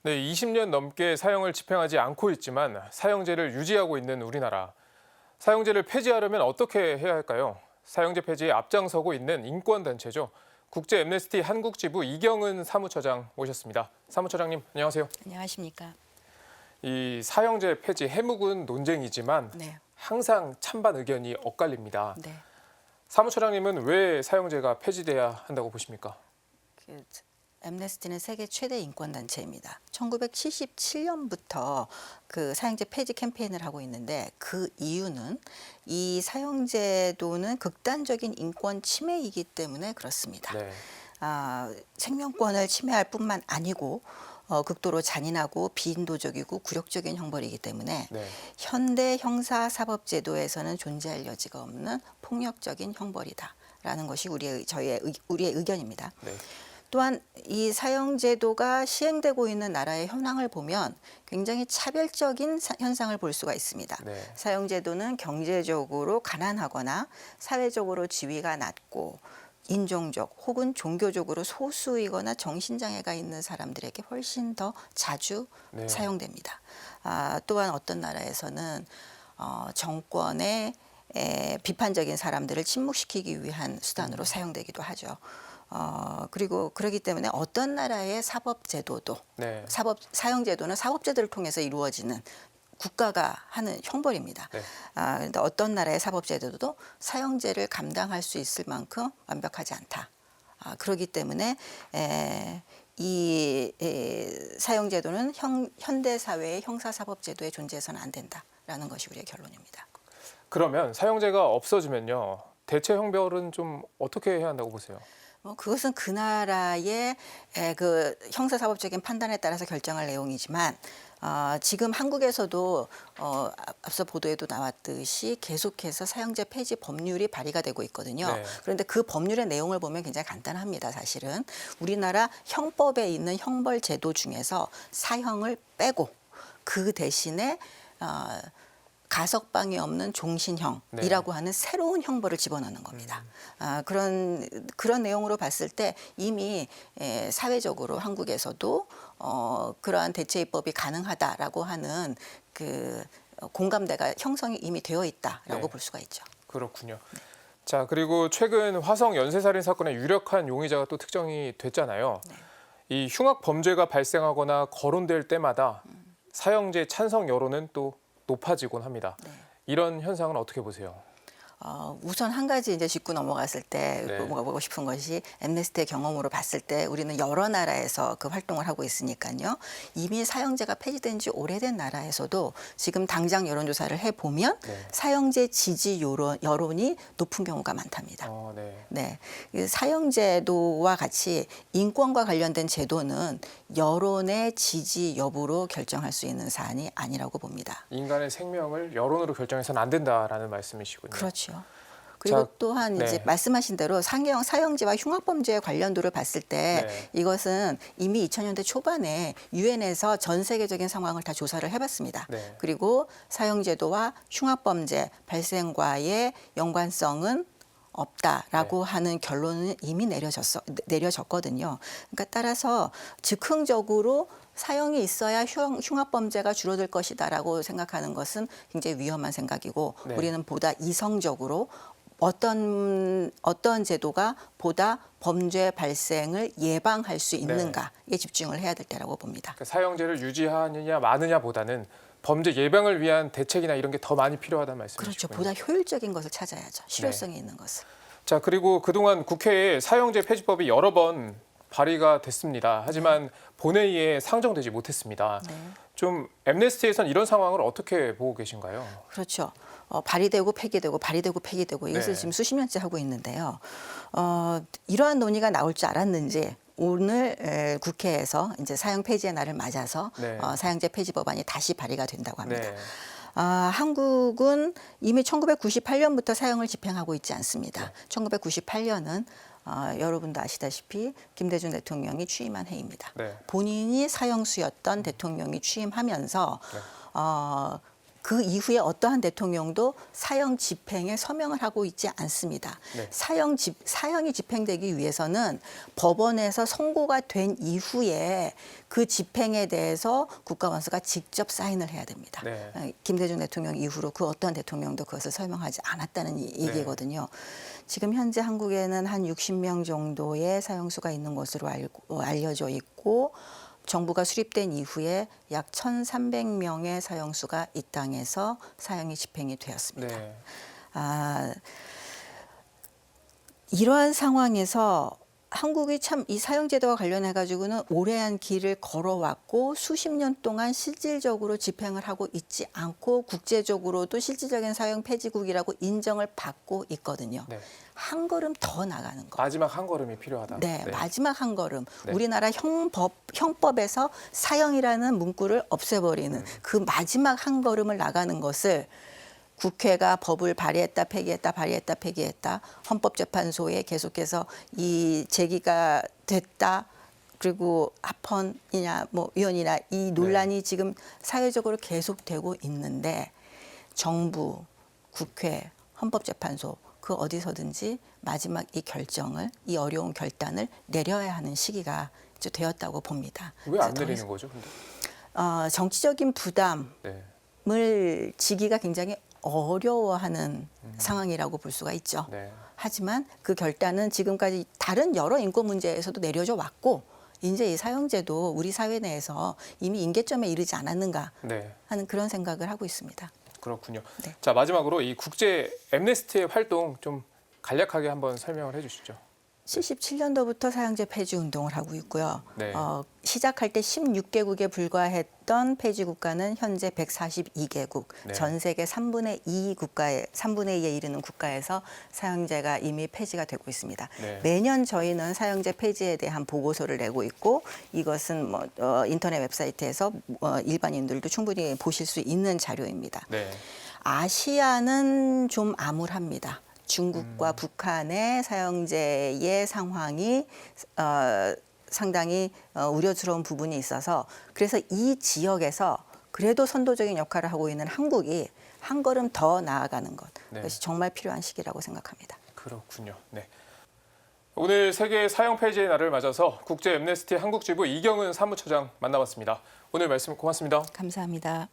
네, 20년 넘게 사형을 집행하지 않고 있지만 사형제를 유지하고 있는 우리나라. 사형제를 폐지하려면 어떻게 해야 할까요? 사형제 폐지에 앞장서고 있는 인권단체죠. 국제 앰네스티 한국지부 이경은 사무처장 모셨습니다. 사무처장님, 안녕하세요. 안녕하십니까. 이 사형제 폐지 해묵은 논쟁이지만 네. 항상 찬반 의견이 엇갈립니다. 네. 사무처장님은 왜 사형제가 폐지돼야 한다고 보십니까? 앰네스티는 세계 최대 인권 단체입니다. 1977년부터 그 사형제 폐지 캠페인을 하고 있는데 그 이유는 이 사형제도는 극단적인 인권 침해이기 때문에 그렇습니다. 네. 생명권을 침해할 뿐만 아니고 극도로 잔인하고 비인도적이고 굴욕적인 형벌이기 때문에 네. 현대 형사사법제도에서는 존재할 여지가 없는 폭력적인 형벌이다라는 것이 우리의 의견입니다. 네. 또한 이 사형제도가 시행되고 있는 나라의 현황을 보면 굉장히 차별적인 현상을 볼 수가 있습니다. 네. 사형제도는 경제적으로 가난하거나 사회적으로 지위가 낮고 인종적 혹은 종교적으로 소수이거나 정신장애가 있는 사람들에게 훨씬 더 자주 네. 사용됩니다. 또한 어떤 나라에서는 정권의 비판적인 사람들을 침묵시키기 위한 수단으로 사용되기도 하죠. 그리고 그렇기 때문에 어떤 나라의 사법제도도 네. 사형제도는 사법제도를 통해서 이루어지는 국가가 하는 형벌입니다. 네. 그런데 어떤 나라의 사법제도도 사형제를 감당할 수 있을 만큼 완벽하지 않다. 그렇기 때문에 이 사형제도는 현대 사회의 형사사법제도에 존재해서는 안 된다라는 것이 우리의 결론입니다. 그러면 사형제가 없어지면요. 대체 형벌은 좀 어떻게 해야 한다고 보세요? 그것은 그 나라의 그 형사사법적인 판단에 따라서 결정할 내용이지만 지금 한국에서도 앞서 보도에도 나왔듯이 계속해서 사형제 폐지 법률이 발의가 되고 있거든요. 네. 그런데 그 법률의 내용을 보면 굉장히 간단합니다. 사실은 우리나라 형법에 있는 형벌 제도 중에서 사형을 빼고 그 대신에 가석방이 없는 종신형이라고 하는 새로운 형벌을 집어넣는 겁니다. 그런 내용으로 봤을 때 이미 사회적으로 한국에서도 그러한 대체 입법이 가능하다라고 하는 그 공감대가 형성이 이미 되어 있다라고 네. 볼 수가 있죠. 그렇군요. 자, 그리고 최근 화성 연쇄살인 사건의 유력한 용의자가 또 특정이 됐잖아요. 네. 이 흉악 범죄가 발생하거나 거론될 때마다 사형제 찬성 여론은 또 높아지곤 합니다. 네. 이런 현상은 어떻게 보세요? 우선 한 가지 이제 짚고 넘어갔을 때 네. 보고 싶은 것이 앰네스티의 경험으로 봤을 때 우리는 여러 나라에서 그 활동을 하고 있으니까요. 이미 사형제가 폐지된 지 오래된 나라에서도 지금 당장 여론조사를 해보면 네. 사형제 지지 여론이 높은 경우가 많답니다. 네. 네, 이 사형제도와 같이 인권과 관련된 제도는 여론의 지지 여부로 결정할 수 있는 사안이 아니라고 봅니다. 인간의 생명을 여론으로 결정해서는 안 된다라는 말씀이시군요. 그렇죠. 그리고 자, 또한 네. 이제 말씀하신 대로 사형제와 흉악범죄의 관련도를 봤을 때 네. 이것은 이미 2000년대 초반에 유엔에서 전 세계적인 상황을 다 조사를 해봤습니다. 네. 그리고 사형제도와 흉악범죄 발생과의 연관성은 없다라고 하는 결론은 이미 내려졌거든요. 그러니까 따라서 즉흥적으로 사형이 있어야 흉악범죄가 줄어들 것이다라고 생각하는 것은 굉장히 위험한 생각이고 네. 우리는 보다 이성적으로 어떤 제도가 보다 범죄 발생을 예방할 수 있는가에 집중을 해야 될 때라고 봅니다. 그러니까 사형제를 유지하느냐 마느냐보다는 범죄 예방을 위한 대책이나 이런 게 더 많이 필요하다는 그렇죠. 말씀이시군요. 보다 효율적인 것을 찾아야죠. 실효성이 있는 것을. 자, 그리고 그동안 국회에 사형제 폐지법이 여러 번 발의가 됐습니다. 하지만 본회의에 상정되지 못했습니다. 네. 좀 앰네스티에서는 이런 상황을 어떻게 보고 계신가요? 그렇죠. 발의되고 폐기되고 발의되고 폐기되고 이것을 네. 지금 수십 년째 하고 있는데요. 이러한 논의가 나올 줄 알았는지 오늘 국회에서 이제 사형 폐지의 날을 맞아서 네. 사형제 폐지 법안이 다시 발의가 된다고 합니다. 네. 한국은 이미 1998년부터 사형을 집행하고 있지 않습니다. 1998년은 여러분도 아시다시피 김대중 대통령이 취임한 해입니다. 네. 본인이 사형수였던 대통령이 취임하면서 그 이후에 어떠한 대통령도 사형 집행에 서명을 하고 있지 않습니다. 네. 사형이 집행되기 위해서는 법원에서 선고가 된 이후에 그 집행에 대해서 국가원수가 직접 사인을 해야 됩니다. 네. 김대중 대통령 이후로 그 어떠한 대통령도 그것을 설명하지 않았다는 얘기거든요. 지금 현재 한국에는 한 60명 정도의 사형수가 있는 것으로 알려져 있고 정부가 수립된 이후에 약 1,300명의 사형수가 이 땅에서 사형이 집행이 되었습니다. 네. 이러한 상황에서 한국이 참 이 사형제도와 관련해 가지고는 오래한 길을 걸어왔고 수십 년 동안 실질적으로 집행을 하고 있지 않고 국제적으로도 실질적인 사형 폐지국이라고 인정을 받고 있거든요. 네. 한 걸음 더 나가는 것. 마지막 한 걸음이 필요하다. 네, 마지막 한 걸음. 네. 우리나라 형법에서 사형이라는 문구를 없애버리는 그 마지막 한 걸음을 나가는 것을 국회가 법을 발의했다 폐기했다 헌법재판소에 계속해서 이 제기가 됐다. 그리고 합헌이냐 뭐 위헌이냐 이 논란이 지금 사회적으로 계속되고 있는데 정부, 국회, 헌법재판소 그 어디서든지 마지막 이 결정을 이 어려운 결단을 내려야 하는 시기가 이제 되었다고 봅니다. 왜 안 그래서 내리는 거죠? 근데? 정치적인 부담을 네. 지기가 굉장히 어려워하는 상황이라고 볼 수가 있죠. 네. 하지만 그 결단은 지금까지 다른 여러 인권 문제에서도 내려져 왔고 이제 이 사형제도 우리 사회 내에서 이미 임계점에 이르지 않았는가 네. 하는 그런 생각을 하고 있습니다. 그렇군요. 네. 자, 마지막으로 이 국제 앰네스티의 활동 좀 간략하게 한번 설명을 해주시죠. 77년도부터 사형제 폐지 운동을 하고 있고요. 네. 시작할 때 16개국에 불과했던 폐지 국가는 현재 142개국, 네. 전 세계 3분의 2에 이르는 국가에서 사형제가 이미 폐지가 되고 있습니다. 네. 매년 저희는 사형제 폐지에 대한 보고서를 내고 있고 이것은 인터넷 웹사이트에서 일반인들도 충분히 보실 수 있는 자료입니다. 네. 아시아는 좀 암울합니다. 중국과 북한의 사형제의 상황이 상당히 우려스러운 부분이 있어서 그래서 이 지역에서 그래도 선도적인 역할을 하고 있는 한국이 한 걸음 더 나아가는 것 네. 그것이 정말 필요한 시기라고 생각합니다. 그렇군요. 네. 오늘 세계 사형 폐지의 날을 맞아서 국제 앰네스티 한국지부 이경은 사무처장 만나봤습니다. 오늘 말씀 고맙습니다. 감사합니다.